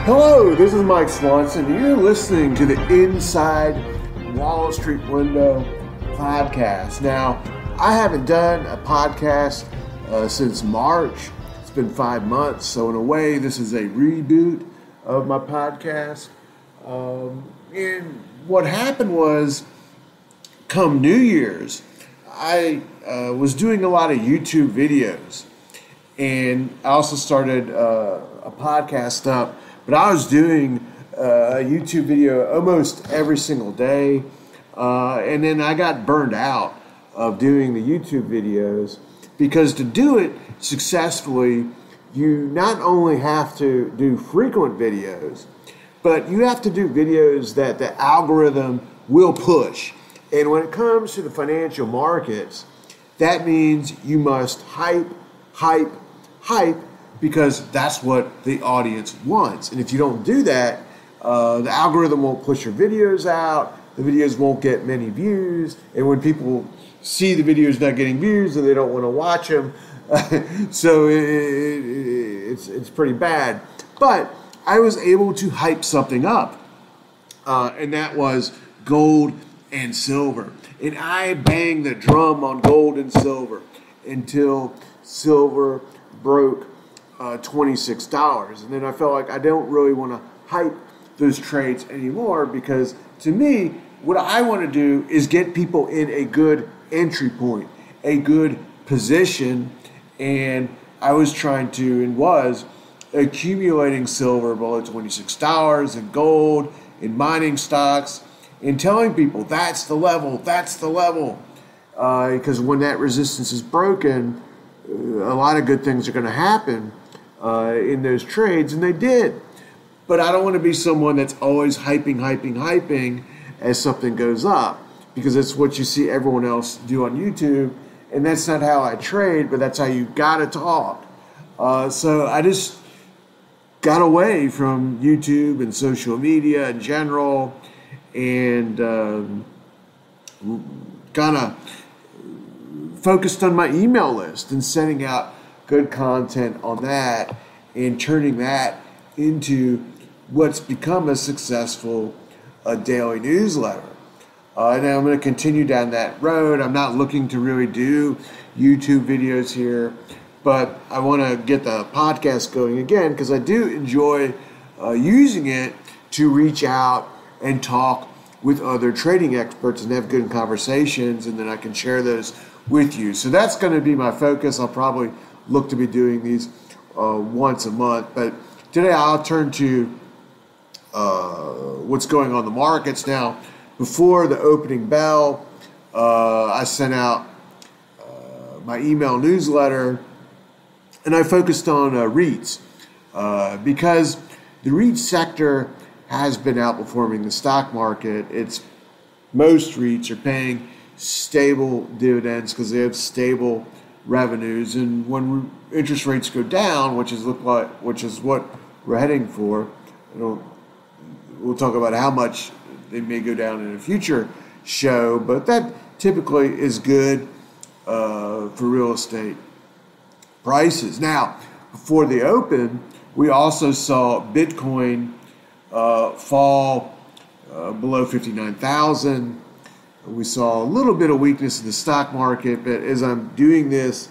Hello, this is Mike Swanson. You're listening to the Inside Wall Street Window podcast. Now, I haven't done a podcast since March. It's been 5 months, so in a way, this is a reboot of my podcast. And what happened was, come New Year's, I was doing a lot of YouTube videos, and I also started a podcast up. But I was doing a YouTube video almost every single day, and then I got burned out of doing the YouTube videos because to do it successfully, you not only have to do frequent videos, but you have to do videos that the algorithm will push. And when it comes to the financial markets, that means you must hype, because that's what the audience wants. And if you don't do that, the algorithm won't push your videos out, the videos won't get many views, and when people see the videos not getting views, then they don't want to watch them. So it's pretty bad. But I was able to hype something up, and that was gold and silver. And I banged the drum on gold and silver until silver broke $26. And then I felt like I don't really want to hype those trades anymore because to me, what I want to do is get people in a good entry point, a good position. And I was trying to and was accumulating silver below $26 and gold in mining stocks and telling people that's the level. Because when that resistance is broken, a lot of good things are going to happen in those trades, and they did. But I don't want to be someone that's always hyping as something goes up, because it's what you see everyone else do on YouTube, and that's not how I trade, but that's how you got to talk. So I just got away from YouTube and social media in general, and kind of focused on my email list and sending out good content on that and turning that into what's become a successful daily newsletter. And I'm going to continue down that road. I'm not looking to really do YouTube videos here, but I want to get the podcast going again because I do enjoy using it to reach out and talk with other trading experts and have good conversations, and then I can share those with you. So that's going to be my focus. I'll probably look to be doing these once a month. But today I'll turn to what's going on in the markets. Now, before the opening bell, I sent out my email newsletter, and I focused on REITs because the REIT sector has been outperforming the stock market. Most REITs are paying stable dividends because they have stable revenues, and when interest rates go down, which is what we're heading for, we'll talk about how much they may go down in a future show, but that typically is good for real estate prices. Now, before the open, we also saw Bitcoin fall below 59,000. We saw a little bit of weakness in the stock market, but as I'm doing this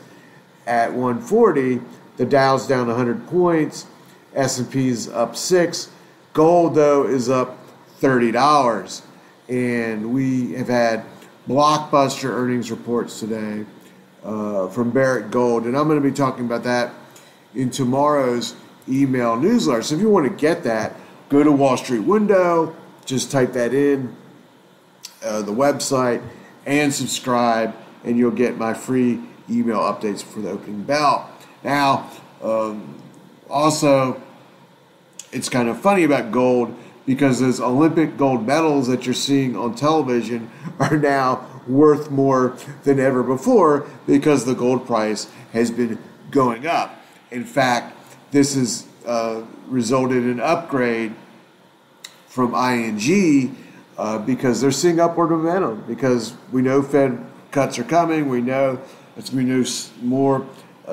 at 140, the Dow's down 100 points, S&P's up 6. Gold, though, is up $30. And we have had blockbuster earnings reports today from Barrick Gold, and I'm going to be talking about that in tomorrow's email newsletter. So if you want to get that, go to Wall Street Window, just type that in the website and subscribe, and you'll get my free email updates for the opening bell. Now, also, it's kind of funny about gold because those Olympic gold medals that you're seeing on television are now worth more than ever before because the gold price has been going up. In fact, this has resulted in an upgrade from ING because they're seeing upward momentum, because we know Fed cuts are coming. We know it's going to be more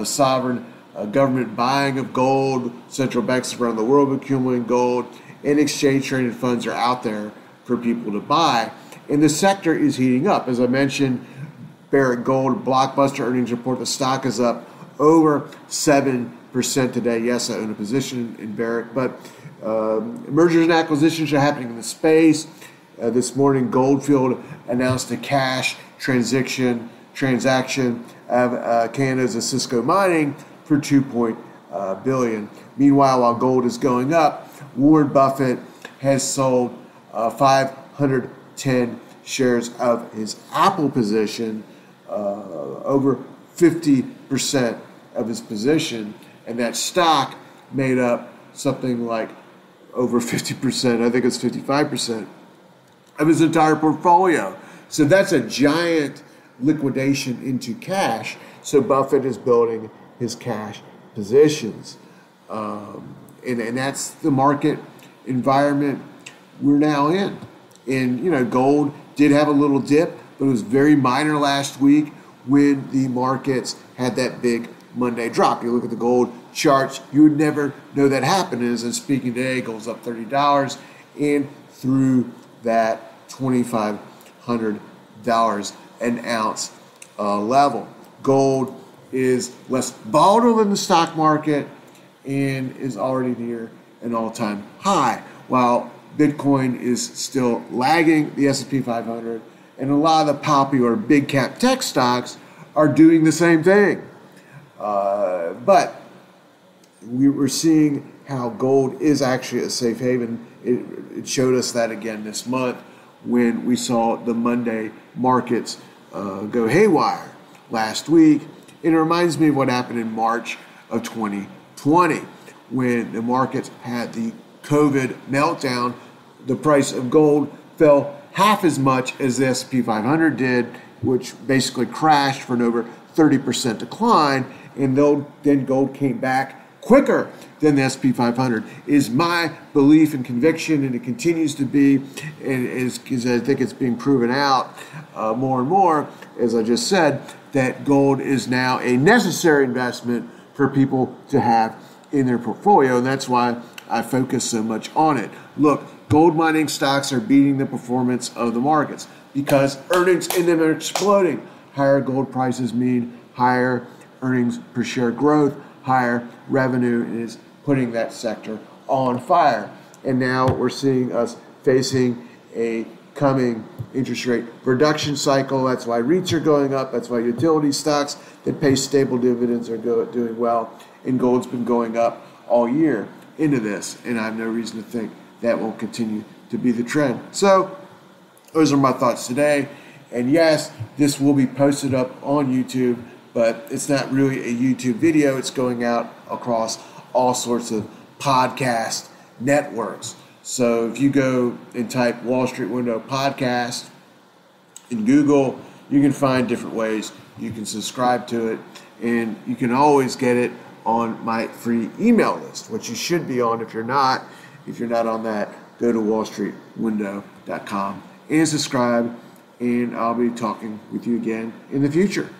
sovereign government buying of gold, central banks around the world accumulating gold, and exchange traded funds are out there for people to buy. And the sector is heating up. As I mentioned, Barrick Gold blockbuster earnings report, the stock is up over 7% today. Yes, I own a position in Barrick, but mergers and acquisitions are happening in the space. This morning, Goldfield announced a cash transaction of Canada's Osisko Mining for $2 billion. Meanwhile, while gold is going up, Warren Buffett has sold 510 shares of his Apple position, over 50% of his position, and that stock made up something like over 50%, I think it's 55%, of his entire portfolio. So that's a giant liquidation into cash. So Buffett is building his cash positions. And that's the market environment we're now in. And, gold did have a little dip, but it was very minor last week when the markets had that big Monday drop. You look at the gold charts, you would never know that happened. As I'm speaking today, gold's up $30 and through that $2,500 an ounce level. Gold is less volatile than the stock market and is already near an all-time high, while Bitcoin is still lagging the S&P 500, and a lot of the popular big cap tech stocks are doing the same thing. But we were seeing how gold is actually a safe haven. It showed us that again this month when we saw the Monday markets go haywire last week. It reminds me of what happened in March of 2020 when the markets had the COVID meltdown. The price of gold fell half as much as the S&P 500 did, which basically crashed for an over 30% decline, and then gold came back quicker than the S&P 500 is my belief and conviction, and it continues to be, and because I think it's being proven out more and more, as I just said, that gold is now a necessary investment for people to have in their portfolio, and that's why I focus so much on it. Look, gold mining stocks are beating the performance of the markets because earnings in them are exploding. Higher gold prices mean higher earnings per share growth, higher revenue, and is putting that sector on fire. And now we're seeing us facing a coming interest rate reduction cycle. That's why REITs are going up. That's why utility stocks that pay stable dividends are doing well. And gold's been going up all year into this. And I have no reason to think that will continue to be the trend. So those are my thoughts today. And yes, this will be posted up on YouTube, but it's not really a YouTube video. It's going out across all sorts of podcast networks. So if you go and type Wall Street Window Podcast in Google, you can find different ways you can subscribe to it. And you can always get it on my free email list, which you should be on. If you're not on that, go to wallstreetwindow.com and subscribe. And I'll be talking with you again in the future.